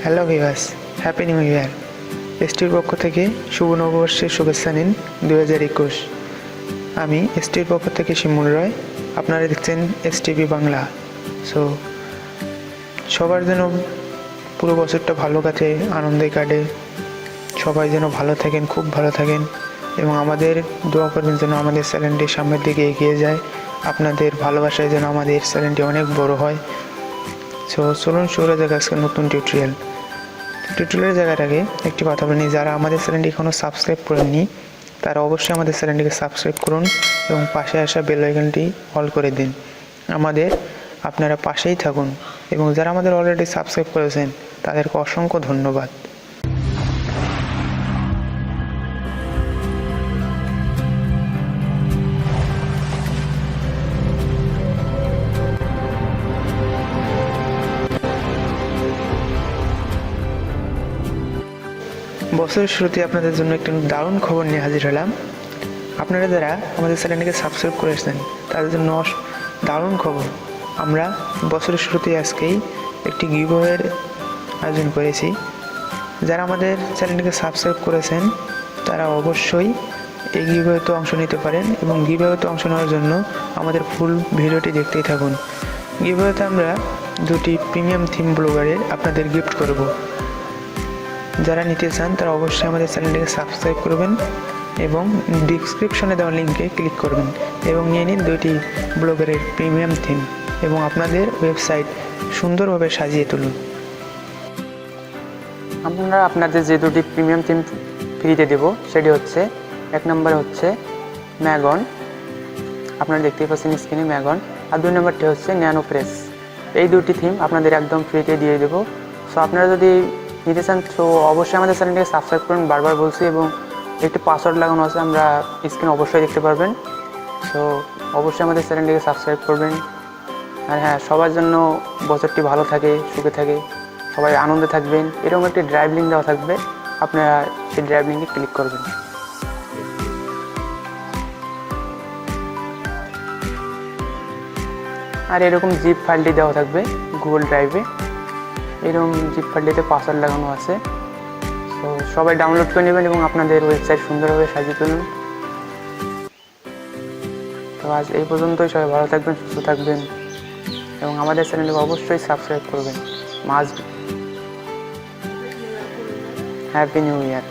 Hello viewers, happy new year. এসটির পক্ষ থেকে শুভ নববর্ষের শুভেচ্ছা নিন 2021। আমি এসটির পক্ষ থেকে শিমুল রয়, আপনারা দেখছেন STP বাংলা। সো সবার যেন পুরো বছরটা ভালো কাটে, আনন্দে কাটে, সবাই যেন ভালো থাকেন, খুব ভালো থাকেন এবং আমাদের দোয়া করবেন যেন আমাদের চ্যানেলটি সামনের দিকে এগিয়ে যায়। আপনাদের ভালোবাসায় যেন আমাদের চ্যানেলটি অনেক বড় হয়। সো চলুন শুরু করা যাক আজকের নতুন টিউটোরিয়ালের জায়গার আগে একটি কথা বলি, যারা আমাদের চ্যানেলটি এখনও সাবস্ক্রাইব করেননি তারা অবশ্যই আমাদের চ্যানেলটিকে সাবস্ক্রাইব করুন এবং পাশে আসা বেল আইকনটি অল করে দিন। আপনারা পাশেই থাকুন এবং যারা আমাদের অলরেডি সাবস্ক্রাইব করেছেন তাদেরকে অসংখ্য ধন্যবাদ। বছরের শুরুতে আপনাদের জন্য একটি দারুণ খবর নিয়ে হাজির হলাম। আপনারা যারা আমাদের চ্যানেলটিকে সাবস্ক্রাইব করেছেন তাদের জন্য দারুণ খবর। আমরা বছরের শুরুতে আজকেই একটি গিভঅ্যাওয়ের আয়োজন করেছি। যারা আমাদের চ্যানেলটিকে সাবস্ক্রাইব করেছেন তারা অবশ্যই এই গিভঅ্যাওয়েতে অংশ নিতে পারেন এবং গিভঅ্যাওয়েতে অংশ নেওয়ার জন্য আমাদের ফুল ভিডিওটি দেখতেই থাকুন। গিভঅ্যাওয়েতে আমরা দুটি প্রিমিয়াম থিম ব্লগারের আপনাদের গিফট করব। যারা নিতে চান তারা অবশ্যই আমাদের চ্যানেলটিকে সাবস্ক্রাইব করবেন এবং ডিসক্রিপশনে দেওয়া লিঙ্কে ক্লিক করবেন এবং নিয়ে নিন দুইটি ব্লগারের প্রিমিয়াম থিম এবং আপনাদের ওয়েবসাইট সুন্দরভাবে সাজিয়ে তুলুন। আমরা আপনাদের যে দুটি প্রিমিয়াম থিম ফ্রিতে দেব সেটি হচ্ছে, এক নম্বরে হচ্ছে ম্যাগন, আপনারা দেখতেই পাচ্ছেন স্ক্রিনে ম্যাগন, আর দুই নম্বরটি হচ্ছে ন্যানো প্রেস। এই দুটি থিম আপনাদের একদম ফ্রিতে দিয়ে দেবো। সো আপনারা যদি নিতে চান তো অবশ্যই আমাদের চ্যানেলটিকে সাবস্ক্রাইব করুন, বারবার বলছি, এবং একটি পাসওয়ার্ড লাগানো আছে, আমরা স্ক্রিনে অবশ্যই দেখতে পারবেন। সো অবশ্যই আমাদের চ্যানেলটিকে সাবস্ক্রাইব করবেন। আর হ্যাঁ, সবার জন্য বছরটি ভালো থাকে, সুখে থাকে, সবাই আনন্দে থাকবেন, এরকম একটি ড্রাইভ লিঙ্ক দেওয়া থাকবে, আপনারা সেই ড্রাইভ লিঙ্কে ক্লিক করবেন। আর এরকম জিপ ফাইলটি দেওয়া থাকবে গুগল ড্রাইভে, এরকম জিপ ফাইলটিতে পাসওয়ার্ড লাগানো আছে। তো সবাই ডাউনলোড করে নেবেন এবং আপনাদের ওয়েবসাইট সুন্দরভাবে সাজিয়ে তুলুন। তো আজ এই পর্যন্তই। সবাই ভালো থাকবেন, সুস্থ থাকবেন এবং আমাদের চ্যানেলকে অবশ্যই সাবস্ক্রাইব করবেন। মাস্ট। হ্যাপি নিউ ইয়ার।